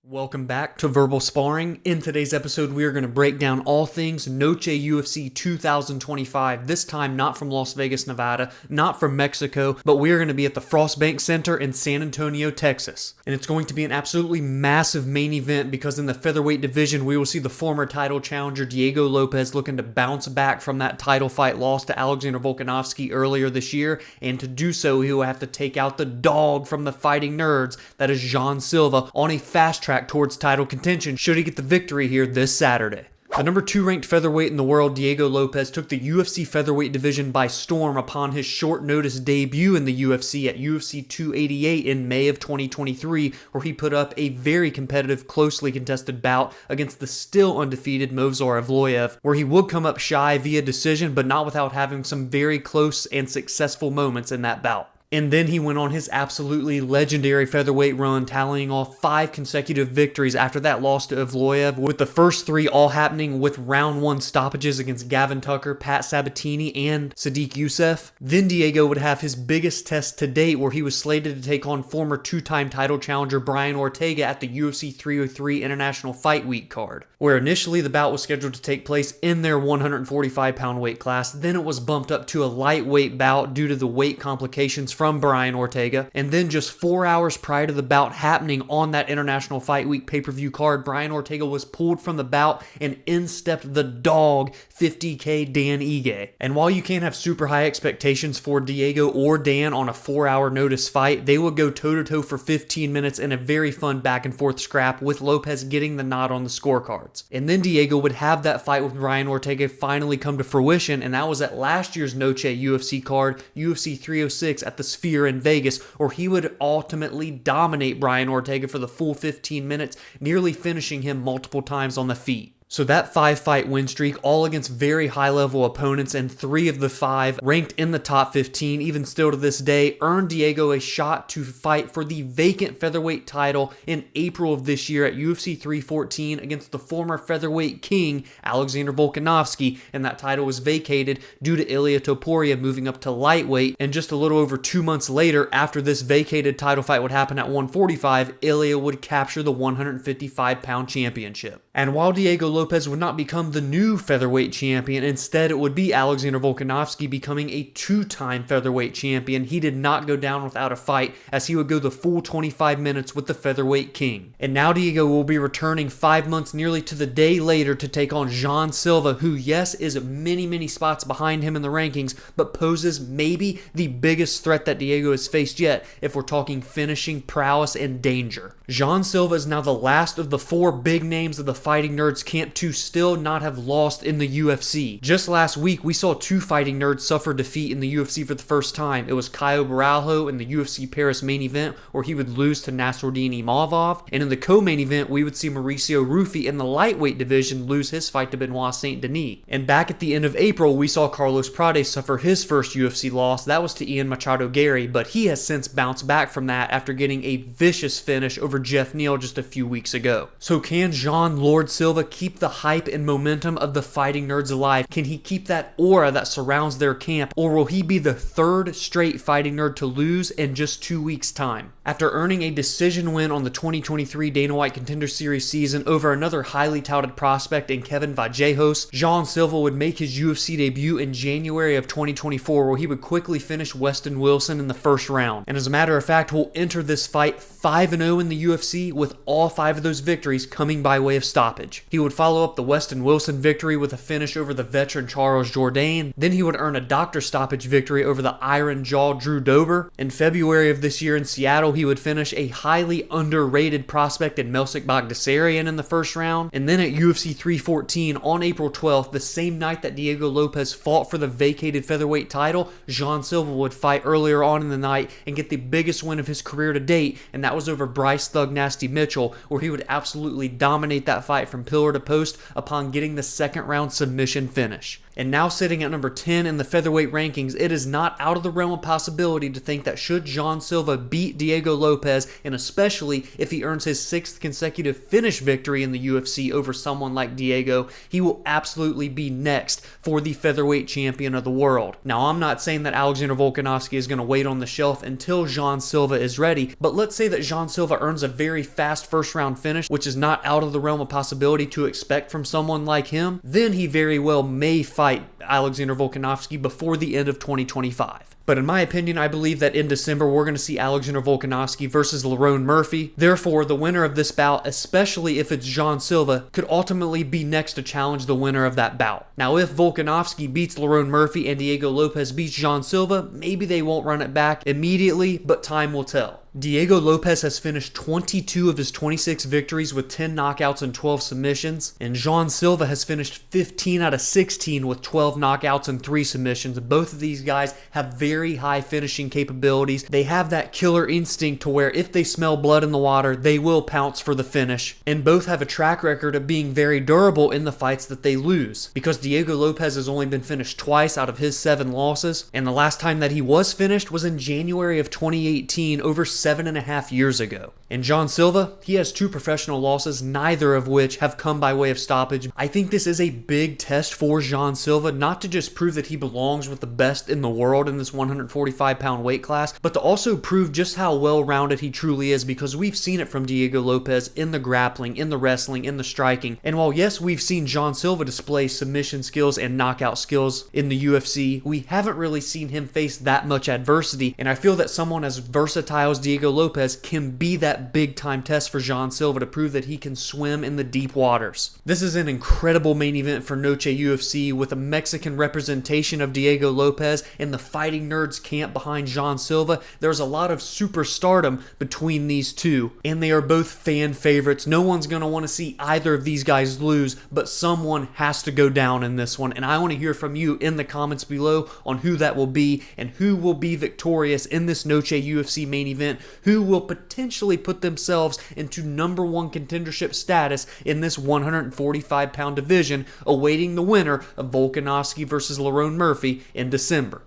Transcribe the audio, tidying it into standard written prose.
Welcome back to Verbal Sparring. In today's episode, we are going to break down all things Noche UFC 2025. This time, not from Las Vegas, Nevada, not from Mexico, but we are going to be at the Frostbank Center in San Antonio, Texas. And it's going to be an absolutely massive main event because in the featherweight division, we will see the former title challenger Diego Lopes looking to bounce back from that title fight loss to Alexander Volkanovski earlier this year. And to do so, he will have to take out the dog from the fighting nerds, that is Jean Silva, on a fast track towards title contention should he get the victory here this Saturday. The number 2 ranked featherweight in the world, Diego Lopes, took the UFC featherweight division by storm upon his short notice debut in the UFC at UFC 288 in May of 2023, where he put up a very competitive, closely contested bout against the still undefeated Movsar Evloev, where he would come up shy via decision, but not without having some very close and successful moments in that bout. And then he went on his absolutely legendary featherweight run, tallying off 5 consecutive victories after that loss to Evloev, with the first 3 all happening with round 1 stoppages against Gavin Tucker, Pat Sabatini, and Sadiq Youssef. Then Diego would have his biggest test to date, where he was slated to take on former 2-time title challenger Brian Ortega at the UFC 303 International Fight Week card, where initially the bout was scheduled to take place in their 145-pound weight class. Then it was bumped up to a lightweight bout due to the weight complications from Brian Ortega, and then just 4 hours prior to the bout happening on that International Fight Week pay-per-view card, Brian Ortega was pulled from the bout and in stepped the dog 50K Dan Ige. And while you can't have super high expectations for Diego or Dan on a 4-hour notice fight, they would go toe-to-toe for 15 minutes in a very fun back and forth scrap, with Lopes getting the nod on the scorecards. And then Diego would have that fight with Brian Ortega finally come to fruition, and that was at last year's Noche UFC card, UFC 306 at the Sphere in Vegas, where he would ultimately dominate Brian Ortega for the full 15 minutes, nearly finishing him multiple times on the feet. So that 5-fight win streak, all against very high-level opponents, and 3 of the 5 ranked in the top 15, even still to this day, earned Diego a shot to fight for the vacant featherweight title in April of this year at UFC 314 against the former featherweight king, Alexander Volkanovski, and that title was vacated due to Ilia Topuria moving up to lightweight, and just a little over 2 months later, after this vacated title fight would happen at 145, Ilia would capture the 155-pound championship. And while Diego Lopes would not become the new featherweight champion, instead it would be Alexander Volkanovski becoming a 2-time featherweight champion, he did not go down without a fight, as he would go the full 25 minutes with the featherweight king. And now Diego will be returning 5 months nearly to the day later to take on Jean Silva, who, yes, is many spots behind him in the rankings, but poses maybe the biggest threat that Diego has faced yet if we're talking finishing prowess and danger. Jean Silva is now the last of the 4 big names of the Fighting Nerds camp to still not have lost in the UFC. Just last week, we saw 2 Fighting Nerds suffer defeat in the UFC for the first time. It was Caio Borralho in the UFC Paris main event, where he would lose to Nasruddin Imavov, and in the co-main event, we would see Mauricio Rufy in the lightweight division lose his fight to Benoit Saint-Denis. And back at the end of April, we saw Carlos Prates suffer his first UFC loss. That was to Ian Machado Gary, but he has since bounced back from that after getting a vicious finish over Jeff Neal just a few weeks ago. So can Jean Lord Silva keep the hype and momentum of the Fighting Nerds alive? Can he keep that aura that surrounds their camp, or will he be the 3rd straight Fighting Nerd to lose in just 2 weeks' time? After earning a decision win on the 2023 Dana White Contender Series season over another highly touted prospect in Kevin Vallejos, Jean Silva would make his UFC debut in January of 2024, where he would quickly finish Weston Wilson in the first round. And as a matter of fact, will enter this fight 5-0 in the UFC, with all 5 of those victories coming by way of stoppage. He would follow up the Weston Wilson victory with a finish over the veteran Charles Jourdain. Then he would earn a doctor stoppage victory over the Iron Jaw Drew Dober. In February of this year in Seattle, he would finish a highly underrated prospect in Melsik Bagdasaryan in the first round. And then at UFC 314 on April 12th, the same night that Diego Lopes fought for the vacated featherweight title, Jean Silva would fight earlier on in the night and get the biggest win of his career to date, and that was over Bryce Thug Nasty Mitchell, where he would absolutely dominate that fight from pillar to post upon getting the 2nd round submission finish. And now sitting at number 10 in the featherweight rankings, it is not out of the realm of possibility to think that should Jean Silva beat Diego Lopes, and especially if he earns his 6th consecutive finish victory in the UFC over someone like Diego, he will absolutely be next for the featherweight champion of the world. Now, I'm not saying that Alexander Volkanovski is going to wait on the shelf until Jean Silva is ready, but let's say that Jean Silva earns a very fast first round finish, which is not out of the realm of possibility to expect from someone like him, then he very well may fight Alexander Volkanovski before the end of 2025. But in my opinion, I believe that in December, we're going to see Alexander Volkanovski versus Lerone Murphy. Therefore, the winner of this bout, especially if it's Jean Silva, could ultimately be next to challenge the winner of that bout. Now, if Volkanovski beats Lerone Murphy and Diego Lopes beats Jean Silva, maybe they won't run it back immediately, but time will tell. Diego Lopes has finished 22 of his 26 victories with 10 knockouts and 12 submissions, and Jean Silva has finished 15 out of 16 with 12 knockouts and 3 submissions. Both of these guys have very high finishing capabilities. They have that killer instinct to where if they smell blood in the water, they will pounce for the finish, and both have a track record of being very durable in the fights that they lose, because Diego Lopes has only been finished twice out of his 7 losses, and the last time that he was finished was in January of 2018, over 7.5 years ago. And Jean Silva, he has 2 professional losses, neither of which have come by way of stoppage. I think this is a big test for Jean Silva, not to just prove that he belongs with the best in the world in this 145-pound weight class, but to also prove just how well-rounded he truly is, because we've seen it from Diego Lopes in the grappling, in the wrestling, in the striking. And while yes, we've seen Jean Silva display submission skills and knockout skills in the UFC, we haven't really seen him face that much adversity, and I feel that someone as versatile as Diego Lopes can be that big time test for Jean Silva to prove that he can swim in the deep waters. This is an incredible main event for Noche UFC, with a Mexican representation of Diego Lopes and the fighting nerds camp behind Jean Silva. There's a lot of superstardom between these two, and they are both fan favorites. No one's going to want to see either of these guys lose, but someone has to go down in this one, and I want to hear from you in the comments below on who that will be and who will be victorious in this Noche UFC main event, who will potentially put themselves into #1 contendership status in this 145-pound division, awaiting the winner of Volkanovski versus Lerone Murphy in December.